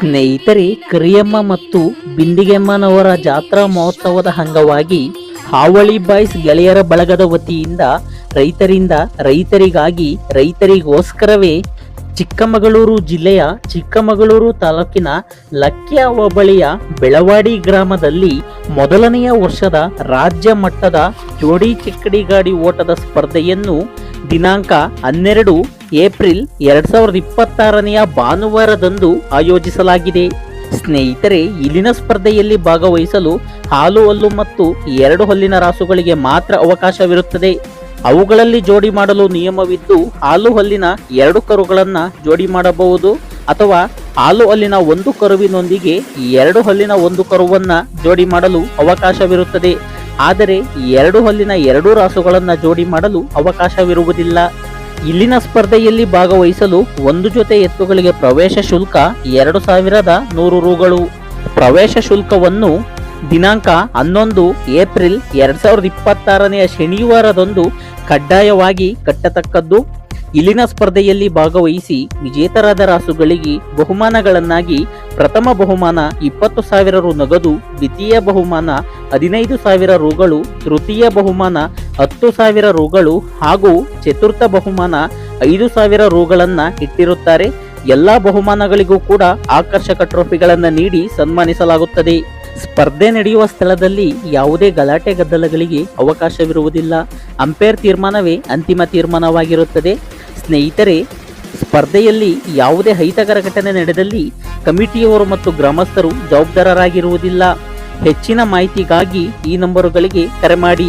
ಸ್ನೇಹಿತರೆ, ಕರಿಯಮ್ಮ ಮತ್ತು ಬಿಂದಿಗೆಮ್ಮನವರ ಜಾತ್ರಾ ಮಹೋತ್ಸವದ ಅಂಗವಾಗಿ ಹಾವಳಿ ಬಾಯ್ಸ್ ಗೆಳೆಯರ ಬಳಗದ ವತಿಯಿಂದ ರೈತರಿಗಾಗಿ ರೈತರಿಗೋಸ್ಕರವೇ ಚಿಕ್ಕಮಗಳೂರು ಜಿಲ್ಲೆಯ ಚಿಕ್ಕಮಗಳೂರು ತಾಲೂಕಿನ ಲಕ್ಯ ಹೋಬಳಿಯ ಬೆಳವಾಡಿ ಗ್ರಾಮದಲ್ಲಿ ಮೊದಲನೆಯ ವರ್ಷದ ರಾಜ್ಯ ಮಟ್ಟದ ಜೋಡಿ ಚಿಕ್ಕಡಿ ಗಾಡಿ ಓಟದ ಸ್ಪರ್ಧೆಯನ್ನು ದಿನಾಂಕ 12 ಏಪ್ರಿಲ್ 2026ನೆಯ ಭಾನುವಾರದಂದು ಆಯೋಜಿಸಲಾಗಿದೆ. ಸ್ನೇಹಿತರೆ, ಇಲ್ಲಿನ ಸ್ಪರ್ಧೆಯಲ್ಲಿ ಭಾಗವಹಿಸಲು ಹಾಲು ಹಲ್ಲು ಮತ್ತು 2 ಹಲ್ಲಿನ ರಾಸುಗಳಿಗೆ ಮಾತ್ರ ಅವಕಾಶವಿರುತ್ತದೆ. ಅವುಗಳಲ್ಲಿ ಜೋಡಿ ಮಾಡಲು ನಿಯಮವಿದ್ದು, ಹಾಲು ಹಲ್ಲಿನ 2 ಕರುಗಳನ್ನು ಜೋಡಿ ಮಾಡಬಹುದು ಅಥವಾ ಹಾಲು ಹಲ್ಲಿನ 1 ಕರುವಿನೊಂದಿಗೆ 2 ಹಲ್ಲಿನ 1 ಕರುವನ್ನು ಜೋಡಿ ಮಾಡಲು ಅವಕಾಶವಿರುತ್ತದೆ. ಆದರೆ 2 ಹಲ್ಲಿನ 2 ರಾಸುಗಳನ್ನು ಜೋಡಿ ಮಾಡಲು ಅವಕಾಶವಿರುವುದಿಲ್ಲ. ಇಲ್ಲಿನ ಸ್ಪರ್ಧೆಯಲ್ಲಿ ಭಾಗವಹಿಸಲು ಒಂದು ಜೊತೆ ಎತ್ತುಗಳಿಗೆ ಪ್ರವೇಶ ಶುಲ್ಕ 2100 ರೂಗಳು. ಪ್ರವೇಶ ಶುಲ್ಕವನ್ನು ದಿನಾಂಕ 11 ಏಪ್ರಿಲ್ 2026ನೆಯ ಶನಿವಾರದಂದು ಕಡ್ಡಾಯವಾಗಿ ಕಟ್ಟತಕ್ಕದ್ದು. ಇಲ್ಲಿನ ಸ್ಪರ್ಧೆಯಲ್ಲಿ ಭಾಗವಹಿಸಿ ವಿಜೇತರಾದ ರಾಸುಗಳಿಗೆ ಬಹುಮಾನಗಳನ್ನಾಗಿ ಪ್ರಥಮ ಬಹುಮಾನ 20,000 ರು ನಗದು, ದ್ವಿತೀಯ ಬಹುಮಾನ 15,000 ರೂಗಳು, ತೃತೀಯ ಬಹುಮಾನ 10,000 ರೂಗಳು ಹಾಗೂ ಚತುರ್ಥ ಬಹುಮಾನ 5,000 ರೂಗಳನ್ನು ಇಟ್ಟಿರುತ್ತಾರೆ. ಎಲ್ಲಾ ಬಹುಮಾನಗಳಿಗೂ ಕೂಡ ಆಕರ್ಷಕ ಟ್ರೋಫಿಗಳನ್ನು ನೀಡಿ ಸನ್ಮಾನಿಸಲಾಗುತ್ತದೆ. ಸ್ಪರ್ಧೆ ನಡೆಯುವ ಸ್ಥಳದಲ್ಲಿ ಯಾವುದೇ ಗಲಾಟೆ ಗದ್ದಲಗಳಿಗೆ ಅವಕಾಶವಿರುವುದಿಲ್ಲ. ಅಂಪೈರ್ ತೀರ್ಮಾನವೇ ಅಂತಿಮ ತೀರ್ಮಾನವಾಗಿರುತ್ತದೆ. ಸ್ನೇಹಿತರೆ, ಸ್ಪರ್ಧೆಯಲ್ಲಿ ಯಾವುದೇ ಅಹಿತಕರ ಘಟನೆ ನಡೆದಲ್ಲಿ ಕಮಿಟಿಯವರು ಮತ್ತು ಗ್ರಾಮಸ್ಥರು ಜವಾಬ್ದಾರರಾಗಿರುವುದಿಲ್ಲ. ಹೆಚ್ಚಿನ ಮಾಹಿತಿಗಾಗಿ ಈ ನಂಬರುಗಳಿಗೆ ಕರೆ ಮಾಡಿ.